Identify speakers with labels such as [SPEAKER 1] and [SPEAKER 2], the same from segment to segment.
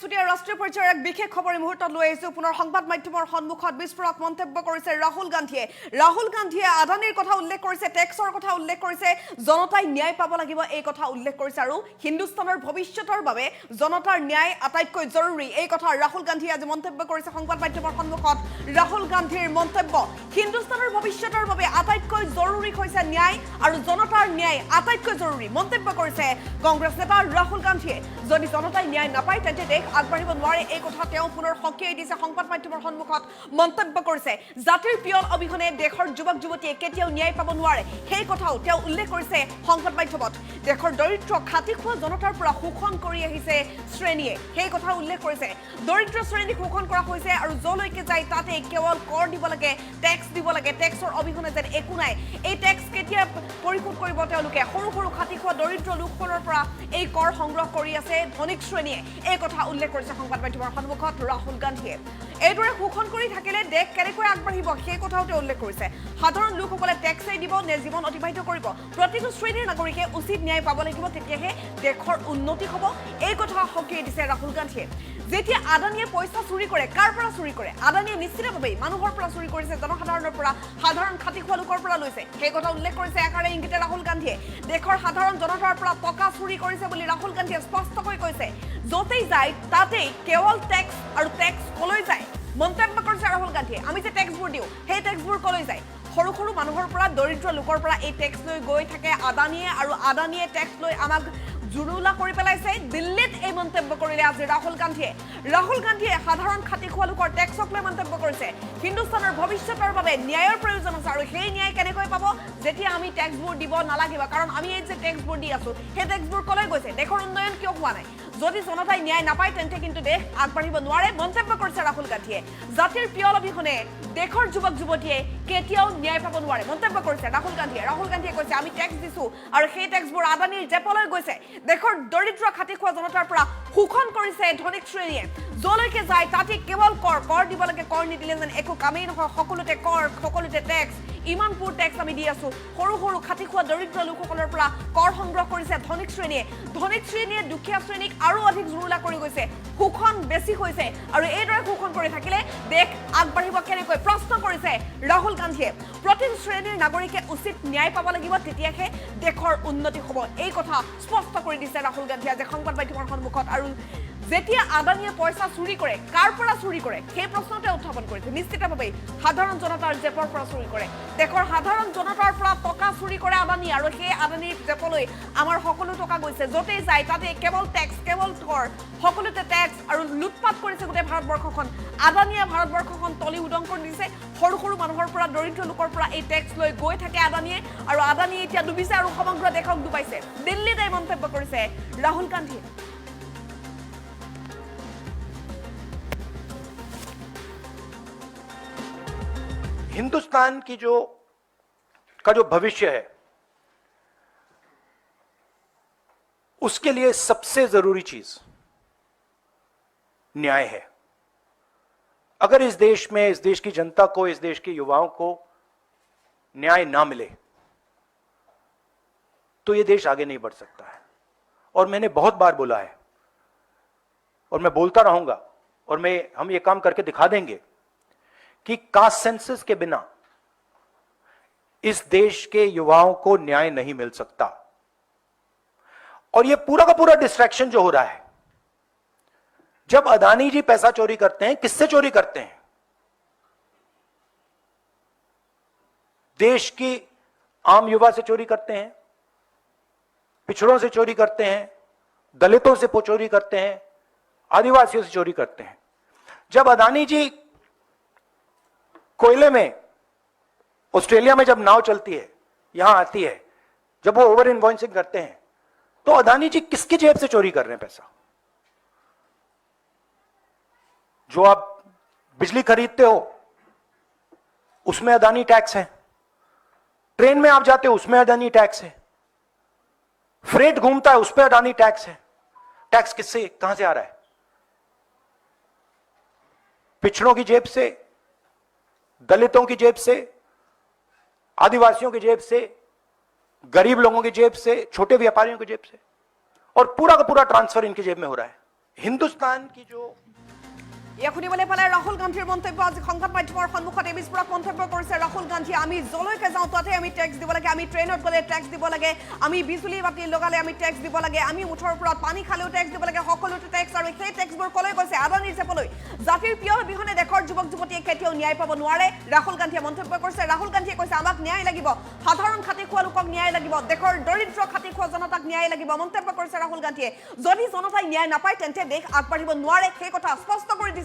[SPEAKER 1] ৰাষ্ট্ৰীয় পৰ্যায়ৰ এক বিশেষ খবৰ এই মুহূৰ্তত লৈ আহিছো পুনৰ সংবাদ মাধ্যমৰ সন্মুখত বিস্ফোৰক মন্তব্য কৰিছে ৰাহুল গান্ধীয়ে আদানীৰ কথা উল্লেখ কৰিছে টেক্সৰ কথা উল্লেখ কৰিছে জনতাই ন্যায় পাব লাগিব এই কথা উল্লেখ কৰিছে আৰু হিন্দুস্তানৰ ভৱিষ্যতৰ বাবে জনতাৰ ন্যায় আটাইতকৈ জৰুৰী এই কথা ৰাহুল গান্ধীয়ে আজি মন্তব্য কৰিছে সংবাদ মাধ্যমৰ সন্মুখত ৰাহুল গান্ধীৰ মন্তব্য হিন্দুস্তানৰ ভৱিষ্যতৰ বাবে আটাইতকৈ জৰুৰী হৈছে ন্যায় আৰু জনতাৰ ন্যায় আটাইতকৈ জৰুৰী মন্তব্য কৰিছে কংগ্ৰেছ নেতা ৰাহুল গান্ধীয়ে যদি জনতাই ন্যায় নাপায় তেন্তে দেশ আগবাঢ়িব নোৱাৰে এই কথা তেওঁ পুনৰ সকীয়াই দিছে সংবাদ মাধ্যমৰ সন্মুখত মন্তব্য কৰিছে জাতিৰ পিয়ল অবিহনে দেশৰ যুৱক যুৱতীয়ে কেতিয়াও ন্যায় পাব নোৱাৰে সেই কথাও তেওঁ উল্লেখ কৰিছে সংবাদ মাধ্যমত দেশৰ দৰিদ্ৰ খাতি খোৱা জনতাৰ পৰা শোষণ কৰি আহিছে শ্ৰেণীয়ে সেই কথা উল্লেখ কৰিছে দৰিদ্ৰ শ্ৰেণীক শোষণ কৰা হৈছে আৰু যলৈকে যায় তাতে কেৱল কৰ দিব লাগে টেক্স দিব লাগে টেক্সৰ অবিহনে যেন একো নাই এই টেক্স কেতিয়া পৰিশোধ কৰিব তেওঁলোকে সৰু সৰু খাতি খোৱা দৰিদ্ৰ লোকসকলৰ পৰা এই কৰ সংগ্ৰহ কৰি আছে ধনিক শ্ৰেণীয়ে এই কথা উল্লেখ কৰিছে সংবাদ মাধ্যমৰ সন্মুখত ৰাহুল গান্ধীয়ে এইদৰে শোষণ কৰি থাকিলে দেশ কেনেকৈ আগবাঢ়িব সেই কথাও তেওঁ উল্লেখ কৰিছে সাধাৰণ লোকসকলে টেক্সই দিব নে জীৱন অতিবাহিত কৰিব প্ৰতিটো শ্ৰেণীৰ নাগৰিকে উচিত ন্যায় পাব লাগিব তেতিয়াহে দেশৰ উন্নতি হ'ব এই কথা সকীয়াই দিছে ৰাহুল গান্ধীয়ে যেতিয়া আদানীয়ে পইচা চুৰি কৰে কাৰ পৰা চুৰি কৰে আদানীয়ে নিশ্চিতভাৱে মানুহৰ পৰা চুৰি কৰিছে জনসাধাৰণৰ পৰা সাধাৰণ খাতি খোৱা লোকৰ পৰা লৈছে সেই কথা উল্লেখ কৰিছে একাৰে ইংগিতে ৰাহুল গান্ধীয়ে দেশৰ সাধাৰণ জনতাৰ পৰা টকা চুৰি কৰিছে বুলি ৰাহুল গান্ধীয়ে স্পষ্টকৈ কৈছে যতেই যায় তাতেই কেৱল টেক্স আৰু টেক্স কলৈ যায় মন্তব্য কৰিছে ৰাহুল গান্ধীয়ে আমি যে টেক্সবোৰ দিওঁ সেই টেক্সবোৰ কলৈ যায় সৰু সৰু মানুহৰ পৰা দৰিদ্ৰ লোকৰ পৰা এই টেক্স লৈ গৈ থাকে আদানীয়ে আৰু আদানীয়ে টেক্স লৈ আমাক জুৰুলা কৰি পেলাইছে দিল্লীত এই মন্তব্য কৰিলে আজি ৰাহুল গান্ধীয়ে সাধাৰণ খাতি খোৱা লোকৰ টেক্সক লৈ মন্তব্য কৰিছে হিন্দুস্তানৰ ভৱিষ্যতৰ বাবে ন্যায়ৰ প্ৰয়োজন আছে আৰু সেই ন্যায় কেনেকৈ পাব যেতিয়া আমি টেক্সবোৰ দিব নালাগিব কাৰণ আমি এই যে টেক্সবোৰ দি আছো সেই টেক্সবোৰ কলৈ গৈছে দেশৰ উন্নয়ন কিয় হোৱা নাই যদি জনতাই ন্যায় নাপায় তেন্তে কিন্তু দেশ আগবাঢ়িব নোৱাৰে মন্তব্য কৰিছে ৰাহুল গান্ধীয়ে জাতিৰ পিয়ল অবিহনে দেশৰ যুৱক যুৱতীয়ে কেতিয়াও ন্যায় পাব নোৱাৰে মন্তব্য কৰিছে ৰাহুল গান্ধীয়ে কৈছে আমি টেক্স দিছো আৰু সেই টেক্সবোৰ আদানীৰ জেপলৈ গৈছে দেশৰ দৰিদ্ৰ খাতি খোৱা জনতাৰ পৰা শোষণ কৰিছে ধনিক শ্ৰেণীয়ে যলৈকে যায় তাতে কেৱল কৰ দিব লাগে কৰ নিদিলে যেন একো কামেই নহয় সকলোতে কৰ সকলোতে টেক্স ইমানবোৰ টেক্স আমি দি আছো সৰু সৰু খাতি খোৱা দৰিদ্ৰ লোকসকলৰ পৰা কৰ সংগ্ৰহ কৰিছে ধনিক শ্ৰেণীয়ে দুখীয়া শ্ৰেণীক আৰু অধিক জুৰুলা কৰি গৈছে শোষণ বেছি হৈছে আৰু এইদৰে শোষণ কৰি থাকিলে দেশ আগবাঢ়িব কেনেকৈ প্ৰশ্ন কৰিছে ৰাহুল গান্ধীয়ে প্ৰতিটো শ্ৰেণীৰ নাগৰিকে উচিত ন্যায় পাব লাগিব তেতিয়াহে দেশৰ উন্নতি হ'ব এই কথা স্পষ্ট কৰি দিছে ৰাহুল গান্ধীয়ে আজি সংবাদ মাধ্যমৰ সন্মুখত আৰু যেতিয়া আদানীয়ে পইচা চুৰি কৰে কাৰ পৰা চুৰি কৰে সেই প্ৰশ্নতে উত্থাপন কৰিছে নিশ্চিতভাৱে সাধাৰণ জনতাৰ জেপৰ পৰা চুৰি কৰে দেশৰ সাধাৰণ জনতাৰ পৰা টকা চুৰি কৰে আদানী আৰু সেই আদানীৰ জেপলৈ আমাৰ সকলো টকা গৈছে য'তেই যায় তাতে কেৱল টেক্স কেৱল কৰ সকলোতে টেক্স আৰু লুটপাট কৰিছে গোটেই ভাৰতবৰ্ষখন আদানীয়ে ভাৰতবৰ্ষখন তলি উদংকৰ দিছে সৰু সৰু মানুহৰ পৰা দৰিদ্ৰ লোকৰ পৰা এই টেক্স লৈ গৈ থাকে আদানীয়ে আৰু আদানী এতিয়া ডুবিছে আৰু সমগ্ৰ দেশক ডুবাইছে দিল্লীত এই মন্তব্য কৰিছে ৰাহুল গান্ধীয়ে
[SPEAKER 2] हिंदुस्तान की जो भविष्य है उसके लिए सबसे जरूरी चीज न्याय है अगर इस देश की जनता को इस देश के युवाओं को न्याय ना मिले तो ये देश आगे नहीं बढ़ सकता है और मैंने बहुत बार बोला है और मैं बोलता रहूंगा और हम ये काम करके दिखा देंगे कि कास्ट सेंसस के बिना इस देश के युवाओं को न्याय नहीं मिल सकता और यह पूरा का पूरा डिस्ट्रैक्शन जो हो रहा है जब अदानी जी पैसा चोरी करते हैं किससे चोरी करते हैं देश की आम युवा से चोरी करते हैं पिछड़ों से चोरी करते हैं दलितों से चोरी करते हैं आदिवासियों से चोरी करते हैं जब अदानी जी कोयले में ऑस्ट्रेलिया में जब नाव चलती है यहां आती है जब वो ओवर इनवॉइसिंग करते हैं तो अदानी जी किसकी जेब से चोरी कर रहे हैं पैसा जो आप बिजली खरीदते हो उसमें अदानी टैक्स है ट्रेन में आप जाते हो उसमें अदानी टैक्स है फ्रेट घूमता है उस पर अदानी टैक्स है टैक्स किससे कहां से आ रहा है पिछड़ों की जेब से दलितों की जेब से आदिवासियों की जेब से गरीब लोगों की जेब से छोटे व्यापारियों की जेब से और पूरा का पूरा ट्रांसफर इनकी जेब में हो रहा है। हिंदुस्तान की जो
[SPEAKER 1] ইয়া শুনিবলৈ পালে ৰাহুল গান্ধীৰ মন্তব্য আজি সংবাদ মাধ্যমৰ সন্মুখত এই বিস্ফোৰক মন্তব্য কৰিছে ৰাহুল গান্ধী আমি যলৈকে যাওঁ তাতে আমি টেক্স দিব লাগে আমি ট্ৰেইনত গ'লে টেক্স দিব লাগে আমি বিজুলী বাতি লগালে আমি টেক্স দিব লাগে আমি মুঠৰ ওপৰত পানী খালেও টেক্স দিব লাগে সকলোতে টেক্স আৰু সেই টেক্সবোৰ কলৈ গৈছে আদানীৰ চেপলৈ জাতিৰ প্ৰিয় অবিহনে দেশৰ যুৱক যুৱতীয়ে কেতিয়াও ন্যায় পাব নোৱাৰে ৰাহুল গান্ধীয়ে মন্তব্য কৰিছে ৰাহুল গান্ধীয়ে কৈছে আমাক ন্যায় লাগিব সাধাৰণ খাতি খোৱা লোকক ন্যায় লাগিব দেশৰ দৰিদ্ৰ খাতি খোৱা জনতাক ন্যায় লাগিব মন্তব্য কৰিছে ৰাহুল গান্ধীয়ে যদি জনতাই ন্যায় নাপায় তেন্তে দেশ আগবাঢ়িব নোৱাৰে সেই কথা স্পষ্ট কৰি দিছে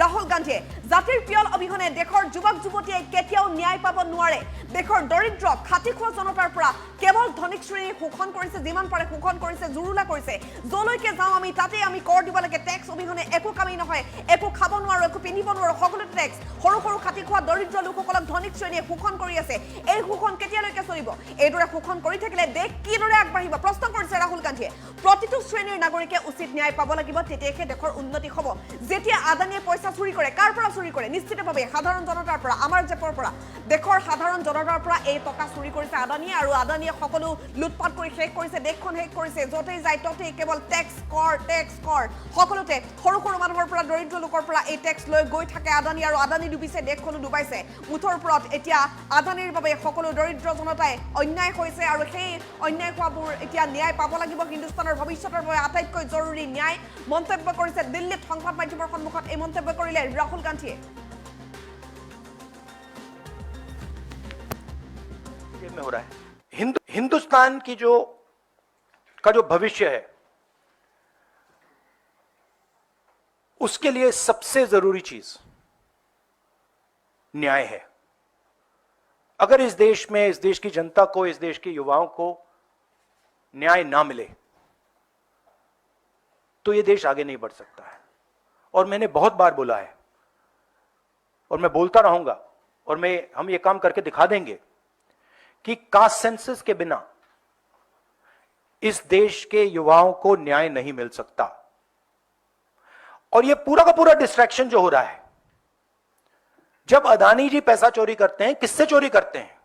[SPEAKER 1] ৰাহুল গান্ধীয়ে জাতিৰ পিয়ল অবিহনে দেশৰ যুৱক যুৱতীয়ে কেতিয়াও ন্যায় পাব নোৱাৰে দেশৰ দৰিদ্ৰ খাতি খোৱা জনতাৰ পৰা কেৱল ধনিক শ্ৰেণীৰ শোষণ কৰিছে যিমান পাৰে শোষণ কৰিছে জুৰুলা কৰিছে যলৈকে যাওঁ আমি তাতে আমি কৰ দিব লাগে টেক্স অবিহনে একো কামেই নহয় একো খাব নোৱাৰো একো পিন্ধিব নোৱাৰো সকলোতে টেক্স সৰু সৰু খাতি খোৱা দৰিদ্ৰ লোকসকলক ধনিক শ্ৰেণীয়ে শোষণ কৰি আছে এই শোষণ কেতিয়ালৈকে চলিব এইদৰে শোষণ কৰি থাকিলে দেশ কিদৰে আগবাঢ়িব প্ৰশ্ন কৰিছে ৰাহুল গান্ধীয়ে প্ৰতিটো শ্ৰেণীৰ নাগৰিকে উচিত ন্যায় পাব লাগিব তেতিয়াহে দেশৰ উন্নতি হ'ব যেতিয়া আদানীয়ে পইচা চুৰি কৰে কাৰ পৰা চুৰি কৰে নিশ্চিতভাৱে সাধাৰণ জনতাৰ পৰা আমাৰ জেপৰ পৰা দেশৰ সাধাৰণ জনতাৰ পৰা এই টকা চুৰি কৰিছে আদানীয়ে আৰু আদানীয়ে সকলো লুটপাট কৰি শেষ কৰিছে দেশখন শেষ কৰিছে য'তেই যায় ততেই কেৱল টেক্স কৰ সকলোতে সৰু সৰু মানুহৰ পৰা দৰিদ্ৰ লোকৰ পৰা এই টেক্স লৈ গৈ থাকে আদানী আৰু আদানী ডুবিছে দেশখনো ডুবাইছে মুঠৰ ওপৰত এতিয়া আদানীৰ বাবে সকলো দৰিদ্ৰ জনতাই অন্যায় হৈছে আৰু সেই অন্যায় হোৱাবোৰ এতিয়া ন্যায় পাব লাগিব হিন্দুস্তানৰ ভৱিষ্যতৰ বাবে আটাইতকৈ জৰুৰী ন্যায় মন্তব্য কৰিছে দিল্লীত সংবাদ মাধ্যমৰ সন্মুখত এই মন্তব্য কৰিলে ৰাহুল গান্ধীয়ে
[SPEAKER 2] में हो रहा है हिंदुस्तान की का जो भविष्य है उसके लिए सबसे जरूरी चीज न्याय है अगर इस देश में इस देश की जनता को इस देश के युवाओं को न्याय ना मिले तो ये देश आगे नहीं बढ़ सकता है और मैंने बहुत बार बोला है और मैं बोलता रहूंगा और हम ये काम करके दिखा देंगे कि कास्ट सेंसस के बिना इस देश के युवाओं को न्याय नहीं मिल सकता और ये पूरा का पूरा डिस्ट्रैक्शन जो हो रहा है जब अदानी जी पैसा चोरी करते हैं किससे चोरी करते हैं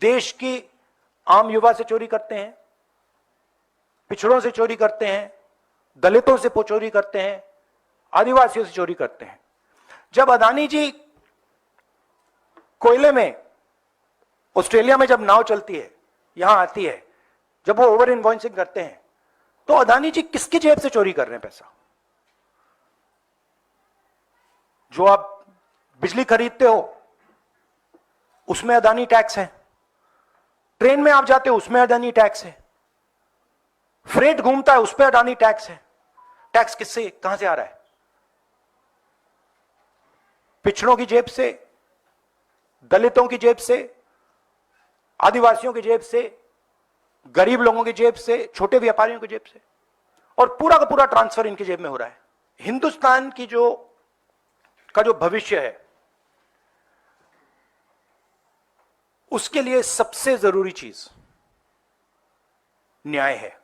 [SPEAKER 2] देश की आम युवा से चोरी करते हैं पिछड़ों से चोरी करते हैं दलितों से चोरी करते हैं आदिवासियों से चोरी करते हैं जब अदानी जी कोयले में ऑस्ट्रेलिया में जब नाव चलती है यहां आती है जब वो ओवर इनवॉइसिंग करते हैं तो अदानी जी किसकी जेब से चोरी कर रहे हैं पैसा जो आप बिजली खरीदते हो उसमें अदानी टैक्स है ट्रेन में आप जाते हो उसमें अदानी टैक्स है फ्रेट घूमता है उस पर अदानी टैक्स है टैक्स किससे कहां से आ रहा है पिछड़ों की जेब से दलितों की जेब से आदिवासियों की जेब से गरीब लोगों की जेब से छोटे व्यापारियों की जेब से और पूरा का पूरा ट्रांसफर इनकी जेब में हो रहा है हिंदुस्तान की का जो भविष्य है उसके लिए सबसे जरूरी चीज न्याय है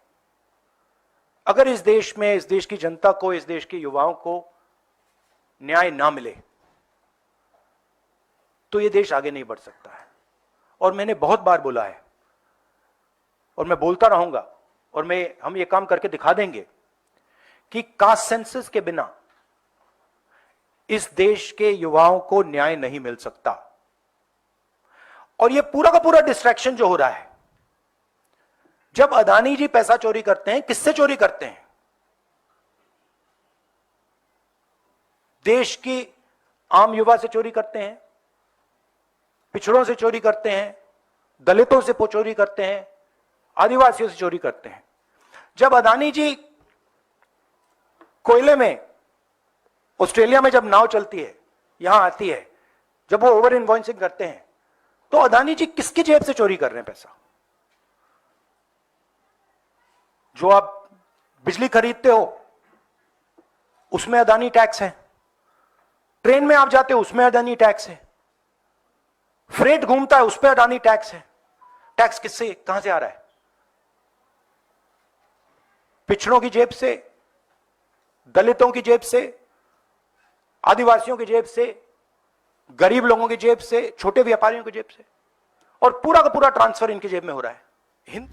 [SPEAKER 2] अगर इस देश में इस देश की जनता को इस देश के युवाओं को न्याय ना मिले तो यह देश आगे नहीं बढ़ सकता है और मैंने बहुत बार बोला है और मैं बोलता रहूंगा और हम ये काम करके दिखा देंगे कि कास्ट सेंसस के बिना इस देश के युवाओं को न्याय नहीं मिल सकता और यह पूरा का पूरा डिस्ट्रैक्शन जो हो रहा है जब अदानी जी पैसा चोरी करते हैं किससे चोरी करते हैं देश की आम युवा से चोरी करते हैं पिछड़ों से चोरी करते हैं दलितों से चोरी करते हैं आदिवासियों से चोरी करते हैं जब अदानी जी कोयले में ऑस्ट्रेलिया में जब नाव चलती है यहां आती है जब वो ओवर इनवॉइसिंग करते हैं तो अदानी जी किसकी जेब से चोरी कर रहे हैं पैसा जो आप बिजली खरीदते हो उसमें अदानी टैक्स है ट्रेन में आप जाते हो उसमें अदानी टैक्स है फ्रेट घूमता है उस पर अदानी टैक्स है टैक्स किससे कहां से आ रहा है पिछड़ों की जेब से दलितों की जेब से आदिवासियों की जेब से गरीब लोगों की जेब से छोटे व्यापारियों की जेब से और पूरा का पूरा ट्रांसफर इनकी जेब में हो रहा है